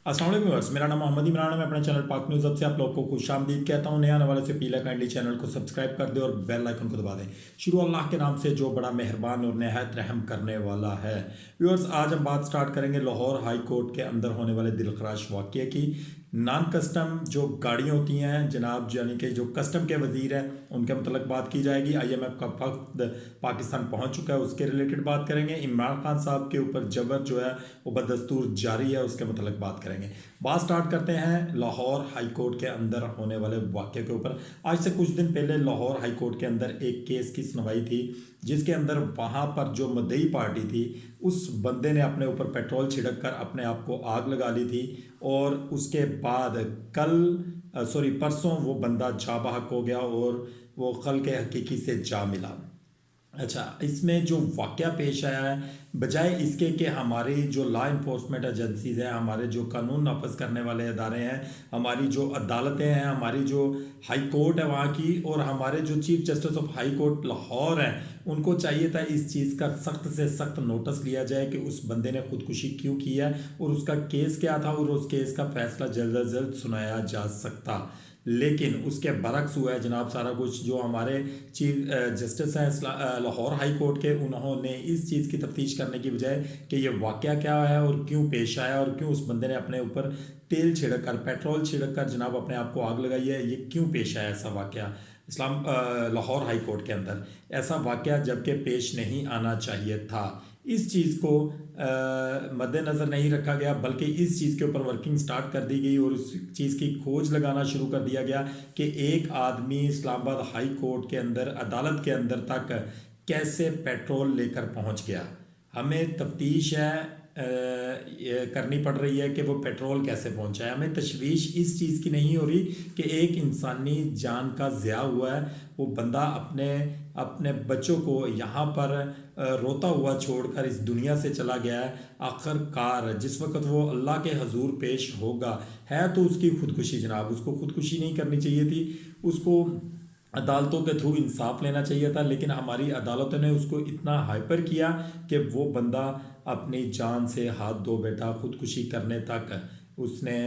अस्सलाम वालेकुम व्यूअर्स, मेरा नाम मोहम्मद इमरान है। मैं अपने चैनल पाक न्यूज़ अब से आप लोग को खुशामदीद कहता हूँ। नए आने वाले से पीला काइंडली चैनल को सब्सक्राइब कर दें और बेल आइकन को दबा दें। शुरू अल्लाह के नाम से जो बड़ा मेहरबान और नहायत रहम करने वाला है। व्यूअर्स, आज हम बात स्टार्ट करेंगे लाहौर हाई कोर्ट के अंदर होने वाले दिलखराश वाक़ये की। नॉन कस्टम जो गाड़ियाँ होती हैं जनाब, यानी कि जो कस्टम के वज़ीर हैं उनके मतलब बात की जाएगी। IMF का वक्त पाकिस्तान पहुंच चुका है, उसके रिलेटेड बात करेंगे। इमरान खान साहब के ऊपर जबर जो है वो बदस्तूर जारी है, उसके मतलब बात करेंगे। बात स्टार्ट करते हैं लाहौर हाई कोर्ट के अंदर होने वाले वाक़े के ऊपर। आज से कुछ दिन पहले लाहौर हाई कोर्ट के अंदर एक केस की सुनवाई थी, जिसके अंदर वहाँ पर जो मदई पार्टी थी उस बंदे ने अपने ऊपर पेट्रोल छिड़क कर अपने आप को आग लगा ली थी। और उसके बाद परसों वो बंदा जा बहक हो गया और वो कल के हकीकी से जा मिला। अच्छा, इसमें जो वाक़या पेश आया है, बजाय इसके कि हमारी जो लॉ इन्फोर्समेंट एजेंसीज़ हैं, हमारे जो कानून नाफज करने वाले इदारे हैं, हमारी जो अदालतें हैं, हमारी जो हाई कोर्ट है वहाँ की, और हमारे जो chief justice of high court Lahore हैं, उनको चाहिए था इस चीज़ का सख्त से सख्त नोटिस लिया जाए कि उस बंदे ने खुदकुशी क्यों की है और उसका केस क्या था और उस केस का फैसला जल्द अज जल्द सुनाया जा सकता। लेकिन उसके बरक्स हुआ है जनाब सारा कुछ। जो हमारे चीफ जस्टिस हैं लाहौर हाई कोर्ट के, उन्होंने इस चीज़ की तफ्तीश करने की बजाय कि ये वाक़या क्या है और क्यों पेश आया और क्यों उस बंदे ने अपने ऊपर तेल छिड़क कर, पेट्रोल छिड़क कर जनाब अपने आप को आग लगाई है, ये क्यों पेश आया ऐसा वाक़या लाहौर हाई कोर्ट के अंदर। ऐसा वाक़या जबकि पेश नहीं आना चाहिए था। इस चीज़ को मद्देनज़र नहीं रखा गया, बल्कि इस चीज़ के ऊपर वर्किंग स्टार्ट कर दी गई और उस चीज़ की खोज लगाना शुरू कर दिया गया कि एक आदमी इस्लामाबाद हाई कोर्ट के अंदर, अदालत के अंदर तक कैसे पेट्रोल लेकर पहुंच गया। हमें तफ्तीश है ये करनी पड़ रही है कि वो पेट्रोल कैसे पहुंचा है। हमें तशवीश इस चीज़ की नहीं हो रही कि एक इंसानी जान का ज़िया हुआ है, वो बंदा अपने अपने बच्चों को यहाँ पर रोता हुआ छोड़कर इस दुनिया से चला गया है। आखिरकार जिस वक्त वो अल्लाह के हजूर पेश होगा, है तो उसकी खुदकुशी जनाब, उसको खुदकुशी नहीं करनी चाहिए थी, उसको अदालतों के थ्रू इंसाफ लेना चाहिए था। लेकिन हमारी अदालतों ने उसको इतना हाइपर किया कि वो बंदा अपनी जान से हाथ धो बैठा। खुदकुशी करने तक उसने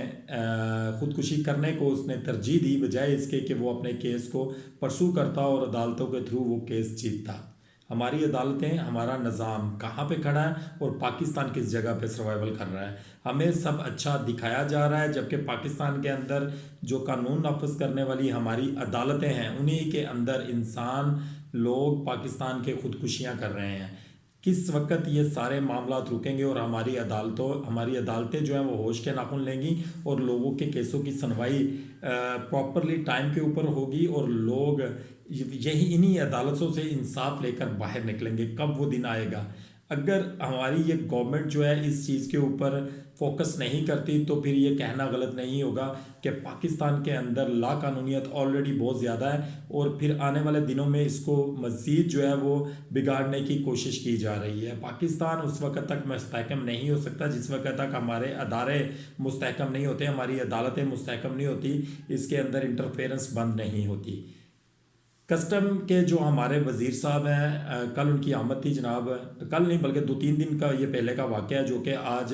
खुदकुशी करने को उसने तरजीह दी, बजाय इसके कि वो अपने केस को परसू करता और अदालतों के थ्रू वो केस जीतता। हमारी अदालतें, हमारा निज़ाम कहाँ पे खड़ा है और पाकिस्तान किस जगह पे सर्वाइवल कर रहा है। हमें सब अच्छा दिखाया जा रहा है, जबकि पाकिस्तान के अंदर जो कानून नाफज करने वाली हमारी अदालतें हैं, उन्हीं के अंदर इंसान लोग पाकिस्तान के खुदकुशियाँ कर रहे हैं। किस वक्त ये सारे मामला रुकेंगे और हमारी अदालतें जो हैं वो होश के नाखून लेंगी और लोगों के केसों की सुनवाई प्रॉपरली टाइम के ऊपर होगी और लोग यही इन्हीं अदालतों से इंसाफ लेकर बाहर निकलेंगे। कब वो दिन आएगा? अगर हमारी ये गवर्नमेंट जो है इस चीज़ के ऊपर फोकस नहीं करती तो फिर ये कहना गलत नहीं होगा कि पाकिस्तान के अंदर लाकानूनियत ऑलरेडी बहुत ज़्यादा है और फिर आने वाले दिनों में इसको मज़ीद जो है वो बिगाड़ने की कोशिश की जा रही है। पाकिस्तान उस वक्त तक मुस्तहकम नहीं हो सकता जिस वक्त तक हमारे अदारे मुस्तहकम नहीं होते, हमारी अदालतें मुस्तहकम नहीं होती, इसके अंदर इंटरफेरेंस बंद नहीं होती। कस्टम के जो हमारे वज़ीर साहब हैं, कल उनकी आमद थी जनाब, कल नहीं बल्कि 2-3 दिन का ये पहले का वाक़या है, जो कि आज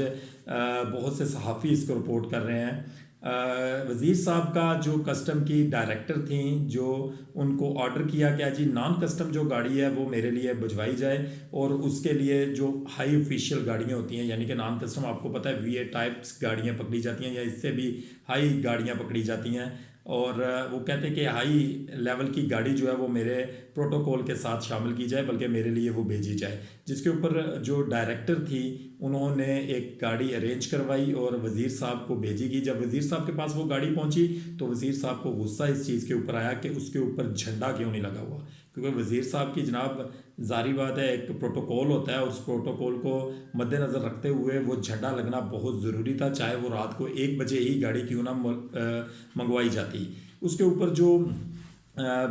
बहुत से सहाफ़ी इसको रिपोर्ट कर रहे हैं। वज़ीर साहब का जो कस्टम की डायरेक्टर थी, जो उनको ऑर्डर किया गया जी नॉन कस्टम जो गाड़ी है वो मेरे लिए भिजवाई जाए और उसके लिए जो हाई ऑफिशियल गाड़ियाँ होती हैं, यानी कि नॉन कस्टम आपको पता है VA टाइप्स गाड़ियाँ पकड़ी जाती हैं या इससे भी हाई गाड़ियाँ पकड़ी जाती हैं। और वो कहते हैं कि हाई लेवल की गाड़ी जो है वो मेरे प्रोटोकॉल के साथ शामिल की जाए, बल्कि मेरे लिए वो भेजी जाए। जिसके ऊपर जो डायरेक्टर थी उन्होंने एक गाड़ी अरेंज करवाई और वज़ीर साहब को भेजी गई। जब वज़ीर साहब के पास वो गाड़ी पहुंची तो वज़ीर साहब को गुस्सा इस चीज़ के ऊपर आया कि उसके ऊपर झंडा क्यों नहीं लगा हुआ, क्योंकि वज़ीर साहब की जनाब ज़ाहिर बात है एक प्रोटोकॉल होता है और उस प्रोटोकॉल को मद्देनज़र रखते हुए वो झंडा लगना बहुत ज़रूरी था, चाहे वो रात को 1 बजे ही गाड़ी क्यों ना मंगवाई जाती। उसके ऊपर जो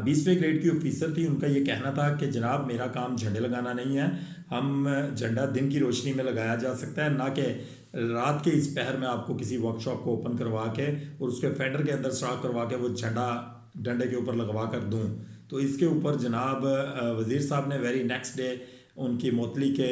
20वें ग्रेड की ऑफिसर थी, उनका ये कहना था कि जनाब मेरा काम झंडे लगाना नहीं है, हम झंडा दिन की रोशनी में लगाया जा सकता है, ना कि रात के इस पहर में आपको किसी वर्कशॉप को ओपन करवा के और उसके फेंडर के अंदर सुराख करवा के वो झंडा डंडे के ऊपर लगवा कर दूँ। तो इसके ऊपर जनाब वज़ीर साहब ने वेरी नेक्स्ट डे उनकी मौतली के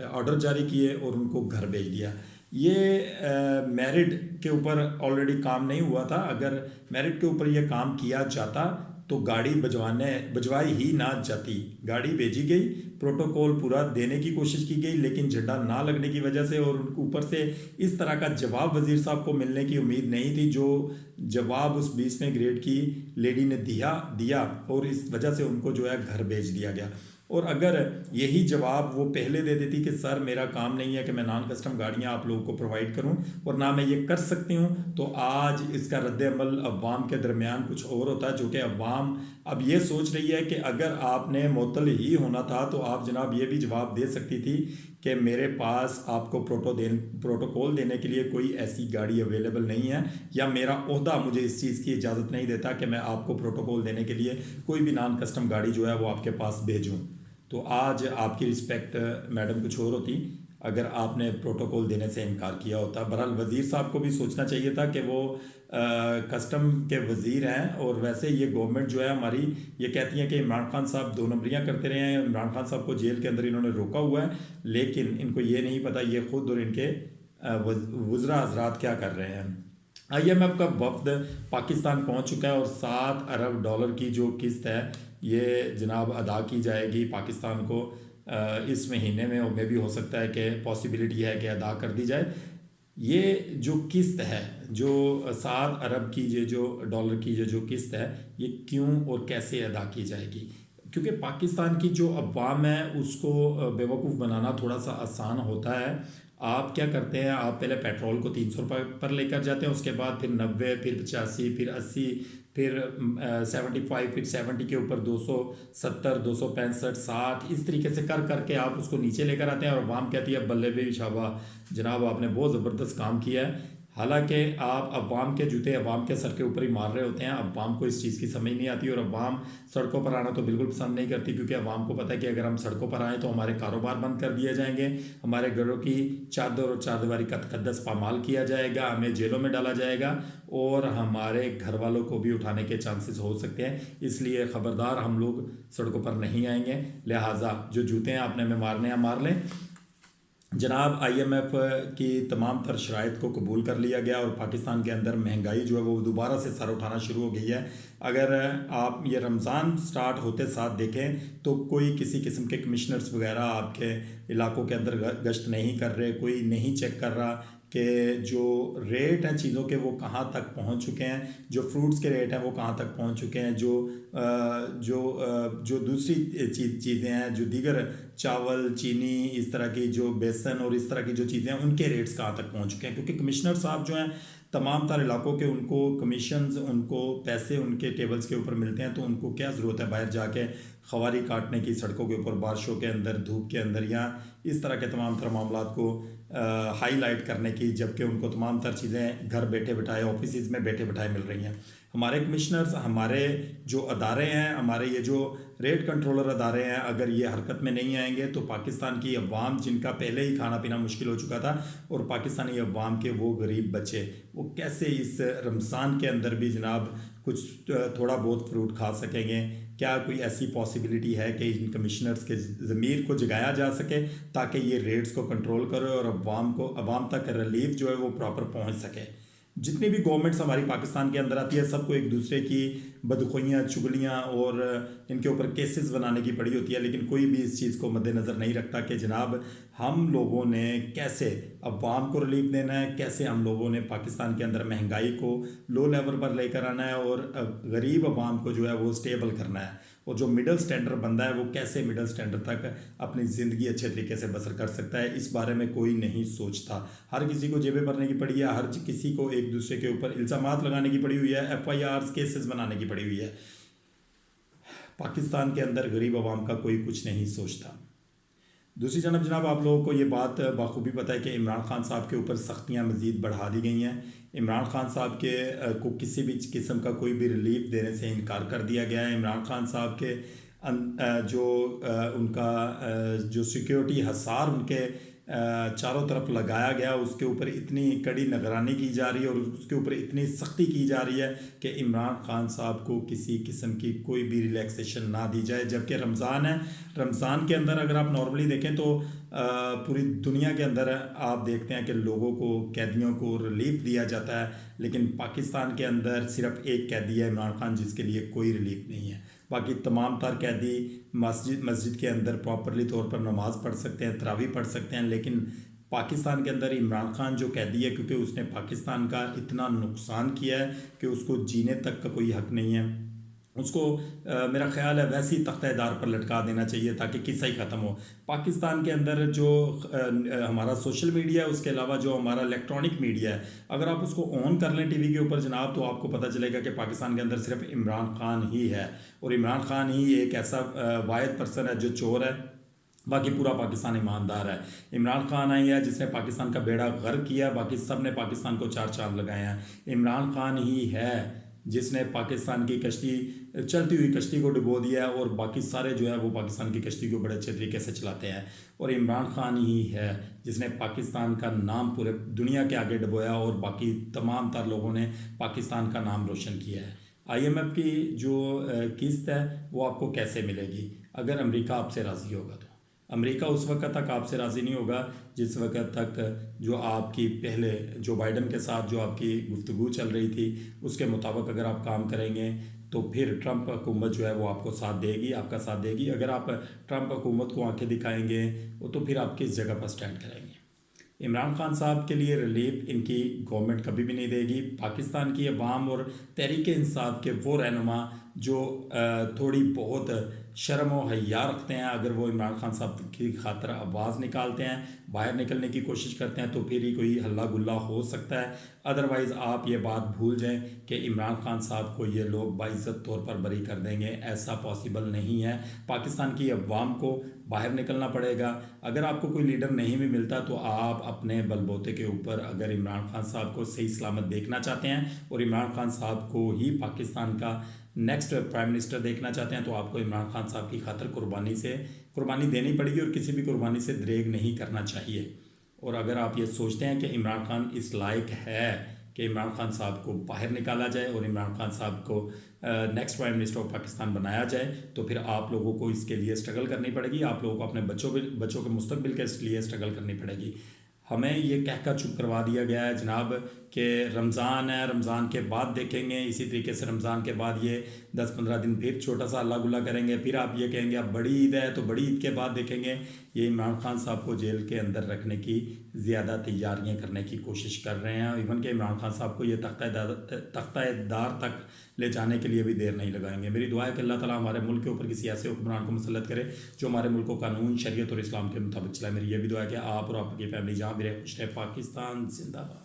ऑर्डर जारी किए और उनको घर भेज दिया। ये मेरिट के ऊपर ऑलरेडी काम नहीं हुआ था। अगर मेरिट के ऊपर ये काम किया जाता तो गाड़ी भिजवाई ही ना जाती। गाड़ी भेजी गई, प्रोटोकॉल पूरा देने की कोशिश की गई, लेकिन झंडा ना लगने की वजह से और उनको ऊपर से इस तरह का जवाब वजीर साहब को मिलने की उम्मीद नहीं थी जो जवाब उस 20वें ग्रेड की लेडी ने दिया और इस वजह से उनको जो है घर भेज दिया गया। और अगर यही जवाब वो पहले दे देती कि सर मेरा काम नहीं है कि मैं नॉन कस्टम गाड़ियाँ आप लोगों को प्रोवाइड करूं और ना मैं ये कर सकती हूं, तो आज इसका रद्द-ए-अमल अवाम के दरमियान कुछ और होता है, जो कि अवाम अब ये सोच रही है कि अगर आपने मुअत्तल ही होना था तो आप जनाब ये भी जवाब दे सकती थी कि मेरे पास आपको प्रोटोकॉल देने के लिए कोई ऐसी गाड़ी अवेलेबल नहीं है, या मेरा ओहदा मुझे इस चीज़ की इजाज़त नहीं देता कि मैं आपको प्रोटोकॉल देने के लिए कोई भी नॉन कस्टम गाड़ी जो है वो आपके पास भेजूं। तो आज आपकी रिस्पेक्ट मैडम कुछ और होती अगर आपने प्रोटोकॉल देने से इनकार किया होता। बहरहाल वज़ीर साहब को भी सोचना चाहिए था कि वो कस्टम के वज़ीर हैं, और वैसे ये गवर्नमेंट जो है हमारी ये कहती है कि इमरान खान साहब 2 नंबरियाँ करते रहे हैं, इमरान खान साहब को जेल के अंदर इन्होंने रोका हुआ है, लेकिन इनको ये नहीं पता ये ख़ुद और इनके वज़रा हज़रात क्या कर रहे हैं। IMF का वफ्द पाकिस्तान पहुंच चुका है और $7 अरब की जो किस्त है ये जनाब अदा की जाएगी पाकिस्तान को इस महीने में, और में भी हो सकता है कि पॉसिबिलिटी है कि अदा कर दी जाए। ये जो किस्त है जो 7 अरब की ये जो डॉलर की जो किस्त है ये क्यों और कैसे अदा की जाएगी, क्योंकि पाकिस्तान की जो अवाम है उसको बेवकूफ़ बनाना थोड़ा सा आसान होता है। आप क्या करते हैं, आप पहले पेट्रोल को 300 रुपये पर लेकर जाते हैं, उसके बाद फिर 90, फिर 85, फिर 80, फिर 75, फिर 70 के ऊपर 270, 265, 60, इस तरीके से कर करके आप उसको नीचे लेकर आते हैं और अवाम कहती है बल्ले भी शाबाश जनाब आपने बहुत ज़बरदस्त काम किया है। हालांकि आप अवाम के जूते अवाम के सर के ऊपर ही मार रहे होते हैं। अवाम को इस चीज़ की समझ नहीं आती और अवाम सड़कों पर आना तो बिल्कुल पसंद नहीं करती, क्योंकि अवाम को पता है कि अगर हम सड़कों पर आएँ तो हमारे कारोबार बंद कर दिए जाएंगे, हमारे घरों की चादर और चारदीवारी का तकद्दस पामाल किया जाएगा, हमें जेलों में डाला जाएगा और हमारे घर वालों को भी उठाने के चांसेस हो सकते हैं। इसलिए ख़बरदार हम लोग सड़कों पर नहीं आएंगे, लिहाजा जो जूते हैं आपने में मारने हैं मार लें। जनाब IMF की तमाम तर शराइत को कबूल कर लिया गया और पाकिस्तान के अंदर महंगाई जो है वो दोबारा से सर उठाना शुरू हो गई है। अगर आप ये रमज़ान स्टार्ट होते साथ देखें तो कोई किसी किस्म के कमिश्नर्स वगैरह आपके इलाकों के अंदर गश्त नहीं कर रहे, कोई नहीं चेक कर रहा कि जो रेट हैं चीज़ों के वो कहाँ तक पहुँच चुके हैं, जो फ्रूट्स के रेट हैं वो कहाँ तक पहुँच चुके हैं, जो दूसरी चीज़ें हैं, जो दीगर चावल, चीनी, इस तरह की जो बेसन और इस तरह की जो चीज़ें हैं उनके रेट्स कहाँ तक पहुँच चुके हैं। क्योंकि कमिश्नर साहब जो हैं तमाम तार इलाकों के, उनको कमीशंस, उनको पैसे उनके टेबल्स के ऊपर मिलते हैं, तो उनको क्या ज़रूरत है बाहर जाके खवारी काटने की सड़कों के ऊपर, बारिशों के अंदर, धूप के अंदर, या इस तरह के तमाम तर मामलात को हाईलाइट करने की, जबकि उनको तमाम तर चीज़ें घर बैठे बिठाए ऑफिस में बैठे बिठाए मिल रही हैं। हमारे कमिश्नर्स, हमारे जो अदारे हैं, हमारे ये जो रेट कंट्रोलर अदारे हैं, अगर ये हरकत में नहीं आएंगे तो पाकिस्तान की अवाम, जिनका पहले ही खाना पीना मुश्किल हो चुका था, और पाकिस्तानी अवाम के वो गरीब बच्चे, वो कैसे इस रमज़ान के अंदर भी जनाब कुछ थोड़ा बहुत फ्रूट खा सकेंगे। क्या कोई ऐसी पॉसिबिलिटी है कि इन कमिश्नर्स के ज़मीर को जगाया जा सके ताकि ये रेट्स को कंट्रोल करे और अवाम तक रिलीफ जो है वो प्रॉपर पहुंच सके। जितनी भी गवर्नमेंट्स हमारी पाकिस्तान के अंदर आती है सबको एक दूसरे की बदखोइयाँ, चुगलियाँ और इनके ऊपर केसेस बनाने की पड़ी होती है, लेकिन कोई भी इस चीज़ को मद्देनज़र नहीं रखता कि जनाब हम लोगों ने कैसे अवाम को रिलीफ देना है, कैसे हम लोगों ने पाकिस्तान के अंदर महंगाई को लो लेवल पर लेकर आना है और गरीब अवाम को जो है वो स्टेबल करना है, और जो मिडल स्टैंडर्ड बंदा है वो कैसे मिडल स्टैंडर्ड तक अपनी ज़िंदगी अच्छे तरीके से बसर कर सकता है। इस बारे में कोई नहीं सोचता। हर किसी को जेबें भरने की पड़ी है, हर किसी को एक दूसरे के ऊपर इल्ज़ामात लगाने की पड़ी हुई है, FIRs केसेस बनाने की पड़ी हुई है। पाकिस्तान के अंदर गरीब आवाम का कोई कुछ नहीं सोचता। दूसरी जानब जनाब आप लोगों को ये बात बाखूबी पता है कि इमरान खान साहब के ऊपर सख्तियाँ मज़ीद बढ़ा दी गई हैं। इमरान खान साहब के को किसी भी किस्म का कोई भी रिलीफ देने से इनकार कर दिया गया है। इमरान खान साहब के जो उनका जो सिक्योरिटी हसार उनके चारों तरफ लगाया गया, उसके ऊपर इतनी कड़ी निगरानी की जा रही है और उसके ऊपर इतनी सख्ती की जा रही है कि इमरान खान साहब को किसी किस्म की कोई भी रिलैक्सेशन ना दी जाए। जबकि रमज़ान है, रमज़ान के अंदर अगर आप नॉर्मली देखें तो पूरी दुनिया के अंदर आप देखते हैं कि लोगों को, कैदियों को रिलीफ दिया जाता है, लेकिन पाकिस्तान के अंदर सिर्फ एक कैदी है इमरान खान जिसके लिए कोई रिलीफ नहीं है। बाकी तमाम तर कैदी मस्जिद के अंदर प्रॉपरली तौर पर नमाज़ पढ़ सकते हैं, तरावी पढ़ सकते हैं, लेकिन पाकिस्तान के अंदर इमरान खान जो कैदी है, क्योंकि उसने पाकिस्तान का इतना नुकसान किया है कि उसको जीने तक का कोई हक नहीं है, उसको मेरा ख्याल है वैसे ही तख्तेदार पर लटका देना चाहिए ताकि किस्सा ही ख़त्म हो। पाकिस्तान के अंदर जो हमारा सोशल मीडिया है, उसके अलावा जो हमारा इलेक्ट्रॉनिक मीडिया है, अगर आप उसको ऑन कर लें टीवी के ऊपर जनाब, तो आपको पता चलेगा कि पाकिस्तान के अंदर सिर्फ इमरान खान ही है और इमरान खान ही एक ऐसा वाहिद पर्सन है जो चोर है, बाकी पूरा पाकिस्तान ईमानदार है। इमरान खान आई है जिसने पाकिस्तान का बेड़ा गर्क किया, बाकी सब ने पाकिस्तान को चार चांद लगाए हैं। इमरान खान ही है जिसने पाकिस्तान की कश्ती, चलती हुई कश्ती को डुबो दिया है और बाकी सारे जो है वो पाकिस्तान की कश्ती को बड़े अच्छे तरीके से चलाते हैं। और इमरान खान ही है जिसने पाकिस्तान का नाम पूरे दुनिया के आगे डुबोया और बाकी तमाम तर लोगों ने पाकिस्तान का नाम रोशन किया है। IMF की जो किस्त है वो आपको कैसे मिलेगी अगर अमेरिका आपसे राज़ी होगा? तो अमेरिका उस वक्त तक आपसे राज़ी नहीं होगा जिस वक्त तक जो आपकी पहले जो बाइडन के साथ जो आपकी गुफ्तगू चल रही थी उसके मुताबिक अगर आप काम करेंगे तो फिर ट्रंप हुकूमत जो है वो आपको साथ देगी, आपका साथ देगी। अगर आप ट्रंप हुकूमत को आंखें दिखाएंगे तो फिर आप किस जगह पर स्टैंड करेंगे? इमरान खान साहब के लिए रिलीफ इनकी गवर्नमेंट कभी भी नहीं देगी। पाकिस्तान की अवाम और तहरीक इंसाफ के वो रहनुमा जो थोड़ी बहुत शर्म व हया रखते हैं, अगर वो इमरान खान साहब की खातर आवाज़ निकालते हैं, बाहर निकलने की कोशिश करते हैं, तो फिर ही कोई हल्ला गुल्ला हो सकता है। अदरवाइज़ आप ये बात भूल जाएं कि इमरान खान साहब को ये लोग बाइज़्ज़त तौर पर बरी कर देंगे, ऐसा पॉसिबल नहीं है। पाकिस्तान की अवाम को बाहर निकलना पड़ेगा। अगर आपको कोई लीडर नहीं भी मिलता तो आप अपने बलबूते के ऊपर अगर इमरान खान साहब को सही सलामत देखना चाहते हैं और इमरान खान साहब को ही पाकिस्तान का नेक्स्ट प्राइम मिनिस्टर देखना चाहते हैं, तो आपको इमरान खान साहब की खातर कुर्बानी देनी पड़ेगी और किसी भी कुर्बानी से दरेग नहीं करना चाहिए। और अगर आप ये सोचते हैं कि इमरान खान इस लायक है कि इमरान खान साहब को बाहर निकाला जाए और इमरान खान साहब को next prime minister of Pakistan बनाया जाए, तो फिर आप लोगों को इसके लिए स्ट्रगल करनी पड़ेगी। आप लोगों को अपने बच्चों के मुस्तकबिल के लिए स्ट्रगल करनी पड़ेगी। हमें ये कहकर चुप करवा दिया गया है जनाब कि रमज़ान है, रमज़ान के बाद देखेंगे। इसी तरीके से रमज़ान के बाद ये 10-15 दिन फिर छोटा सा अल्लाह गुल्ला करेंगे, फिर आप ये कहेंगे अब बड़ी ईद है तो बड़ी ईद के बाद देखेंगे। ये इमरान खान साहब को जेल के अंदर रखने की ज़्यादा तैयारियां करने की कोशिश कर रहे हैं। इवन के इमरान खान साहब को ये तख्तादार तक ले जाने के लिए भी देर नहीं लगाएंगे। मेरी दुआ है कि अल्लाह ताला हमारे मुल्क के ऊपर किसी ऐसे हुक्मरान को मुसल्लत करे जो हमारे मुल्क को कानून, शरीयत और इस्लाम के मुताबिक चलाए। मेरी ये भी दुआ है कि आप और आपकी फैमिली जहाँ भी रहे खुश रहे। पाकिस्तान जिंदाबाद।